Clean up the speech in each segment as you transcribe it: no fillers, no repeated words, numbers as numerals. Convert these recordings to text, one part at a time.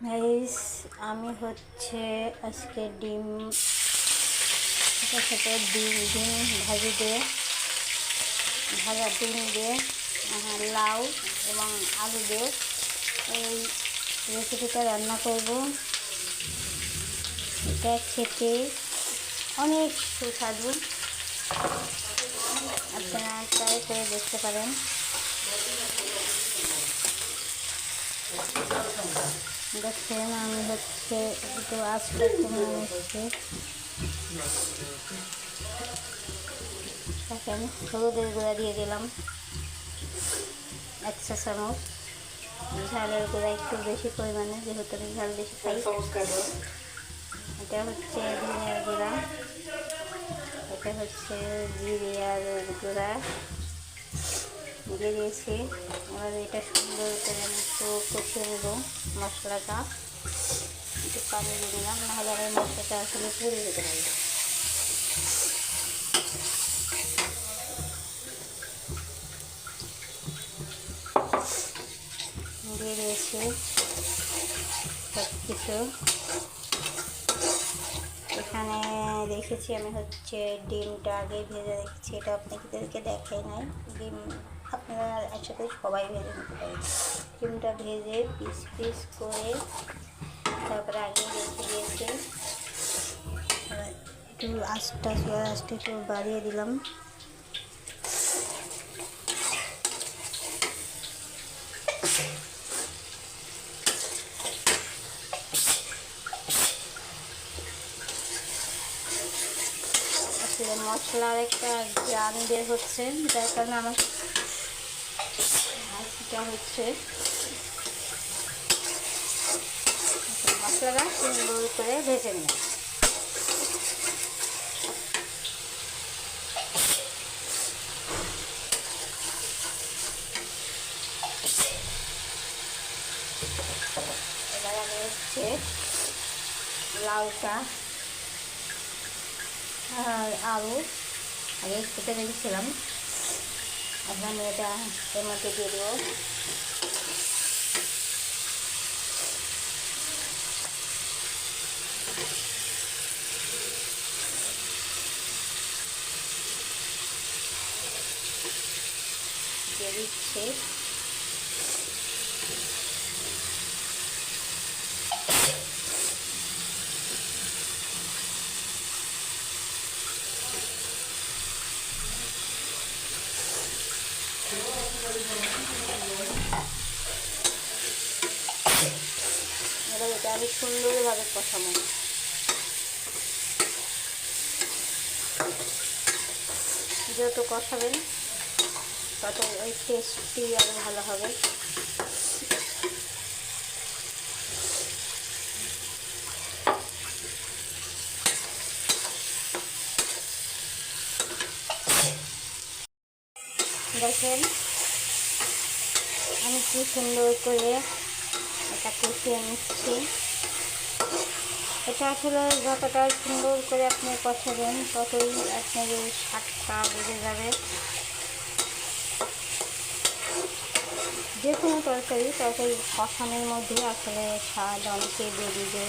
Guys, আমি হচ্ছে আজকে ডিম ছোটো ছোটো ডিম ভাজি দিয়ে ভাজা ডিম দিয়ে লাউ এবং আলু দিয়ে এই রেসিপিটা রান্না করব। এটা খেতে অনেক সুস্বাদু, আপনারা ট্রাই করে দেখতে পারেন। দেখছেন আমি হচ্ছে একটু আঁচটা কমে এসেছি। দেখেন, হলুদের গুঁড়া দিয়ে দিলাম 1 চা চামচ। ঝালের গুঁড়া একটু বেশি পরিমাণে, যেহেতু আমি ঝাল বেশি খাই। এটা হচ্ছে ধনিয়ার গুঁড়া, এটা হচ্ছে জিরার গুঁড়া দিয়ে দিয়েছি। এবার এটা সুন্দর করে আমি একটু কষিয়ে নেব মশলাটা। একটু পানি দিয়ে দিলাম, নাহলে আমার মশলাটা আসলে পুড়ে যেতে পারে। দিয়ে দিয়েছি সব কিছু। এখানে রেখেছি আমি হচ্ছে ডিমটা আগে ভেজে রেখেছি, এটা আপনাদেরকে দেখাই নাই। ডিম আপনারা একসাথে সবাই ভেজে নিতে পারেন। ডিমটা ভেজে পিস পিস করে তারপরে আগে রেখে দিয়েছি। একটু আঁচটা একটু বাড়িয়ে দিলাম। মশলার একটা গ্রান বের হচ্ছে, যার কারণে আমার ভাজিটা হচ্ছে মশলাটা সুন্দর করে ভেজে নেব। এবার আমি হচ্ছে লাউটা আর আলু আগে কেটে রেখেছিলাম, এখন আমি এটা এর মধ্যে দিয়ে দেবো। দিয়ে দিচ্ছি এবার এটা আমি সুন্দরভাবে কষাবো। যত কষাবেন তত ওই টেস্টটি আরও ভালো হবে। দেখেন আমি কি সুন্দর করে এটা কষিয়ে নিচ্ছি। এটা আসলে যতটা সুন্দর করে আপনি কষাবেন ততই আপনার স্বাদটা বেড়ে যাবে। যে কোনো তরকারি কষানোর মধ্যে আসলে স্বাদ অনেকে বেরিয়ে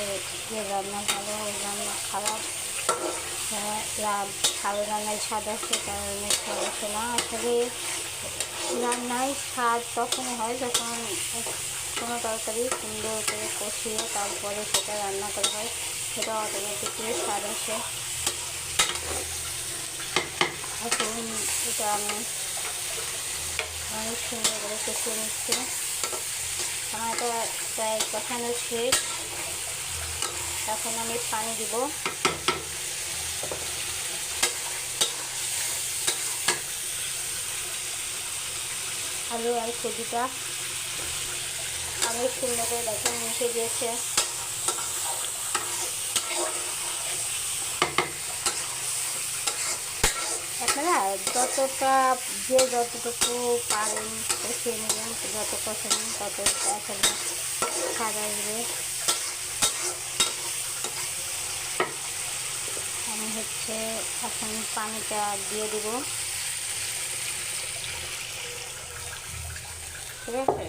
যে রান্না ভালো ওই রান্না খারাপ, ভালো রান্নায় স্বাদ আসে তার অনেক স্বাদ আসে না। আসলে রান্নায় স্বাদ তখনই হয় যখন কোনো তরকারি সুন্দর করে কষিয়ে তারপরে সেটা রান্না করা হয়, সেটা অটোমেটিকলি স্বাদ আসে। এখন এটা আমি অনেক সুন্দর করে কষিয়ে নিচ্ছি। আমার এটা প্রায় কষানো শেষ। এখন আমি পানি দিব। আলু আর কপিটা অনেক সুন্দর করে দেখেন মিশে দিয়েছে। আপনারা যতটুকু পারেন কষিয়ে নেবেন, যত কষাবেন তত আসলে স্বাদ আসবে। আমি হচ্ছে এখন পানিটা দিয়ে দেব। ঠিক আছে,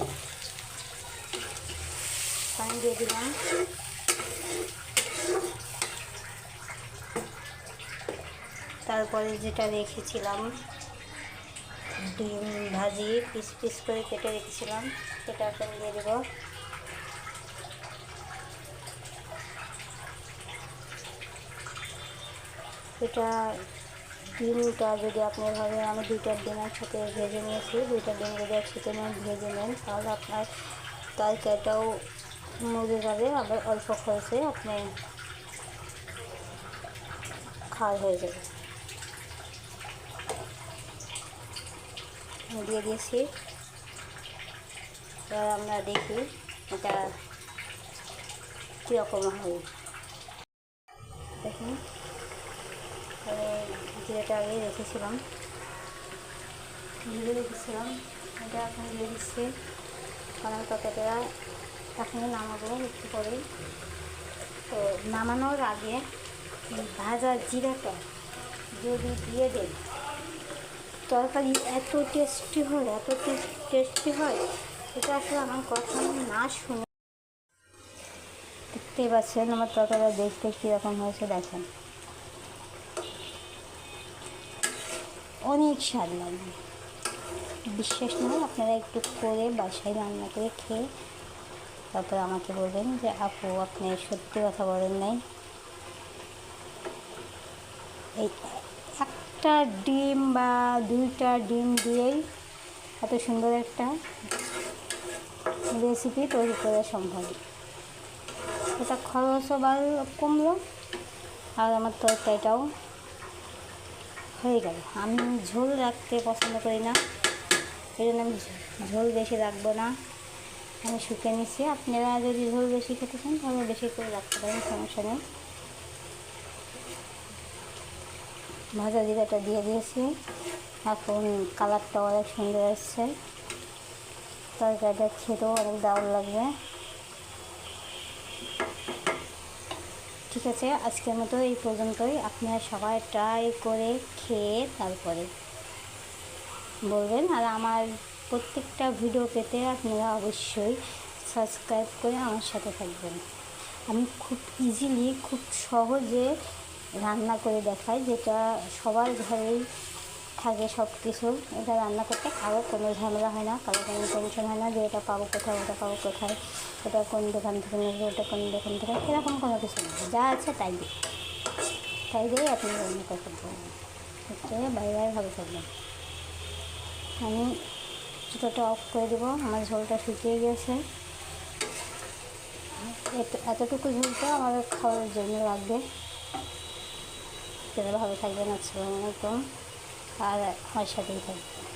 পানি দিয়ে দিলাম। তারপরে যেটা রেখেছিলাম ডিম ভাজি পিস পিস করে কেটে রেখেছিলাম সেটা এখন দিয়ে দেবো। এটা ডিমটা যদি আপনার ভাবে আমি 2টা ডিম একসাথে ভেজে নিয়েছি, 2টা ডিম যদি একসাথে ভেজে নেন তাহলে আপনার তরকারিটাও মজে যাবে, আবার অল্প খরচে আপনি খাওয়া হয়ে যাবে। দিয়ে দিয়েছি। এবার আমরা দেখি এটা কীরকম হয়। দেখুন যেটা আগে রেখেছিলাম এটা এখন দিয়ে দিচ্ছি। কারণ তরকারিটা এখন নামাবো একটু পরে। তো নামানোর আগে ভাজা জিরাটা যদি দিয়ে দেন তরকারি এত টেস্টি হয় এটা আসলে আমার কথা না শুনে। দেখতেই পাচ্ছেন আমার তরকারিটা দেখতে কীরকম হয়েছে, দেখেন অনেক স্বাদ লাগবে। বিশ্বাস নয়, আপনারা একটু করে বাসায় রান্না করে খেয়ে তারপর আমাকে বলবেন যে আপু আপনি সত্যি কথা বলেন নাই। এই একটা ডিম বা 2টা ডিম দিয়েই এত সুন্দর একটা রেসিপি তৈরি করা সম্ভব। এটা খরচও কমলো আর আমার তরকারিটাও হয়ে গেল। আমি ঝোল রাখতে পছন্দ করি না, এই জন্য আমি ঝোল বেশি রাখবো না, আমি শুকিয়ে নিচ্ছি। আপনারা যদি ঝোল বেশি খেতে চান তাহলে বেশি করে রাখতে পারেন, সমস্যা নেই। ভাজা জিরাটা দিয়ে দিয়েছি, এখন কালারটা অনেক সুন্দর আসছে, তরকারিটা খেতেও অনেক দারুণ লাগবে। ঠিক আছে, আজকের মতো এই পর্যন্তই। আপনারা সবাই ট্রাই করে খেয়ে তারপরে বলবেন। আর আমার প্রত্যেকটা ভিডিও পেতে আপনারা অবশ্যই সাবস্ক্রাইব করে আমার সাথে থাকবেন। আমি খুব ইজিলি খুব সহজে রান্না করে দেখাই, যেটা সবার ঘরেই থাকে সব কিছু। এটা রান্না করতে কারো কোনো ঝামেলা হয় না, কারো কোনো টেনশন হয় না যে এটা পাবো কোথায়, ওটা পাবো কোথায়, এটা কোন দোকান থেকে নেবো, ওটা কোন দোকান থেকে, এরকম কোনো কিছু নেই। যা আছে তাই দিয়েই আপনি রান্না করতে পারবেন। হচ্ছে বাইরে ভালো থাকবেন। আমি চুলাটা অফ করে দেবো, আমার ঝোলটা শুকিয়ে গেছে। এতটুকু ঝোলটা আমাদের খাওয়ার জন্য লাগবে। ভালো থাকবেন। আসসালামু আলাইকুম। আর আমার সাথেই থাকবেন।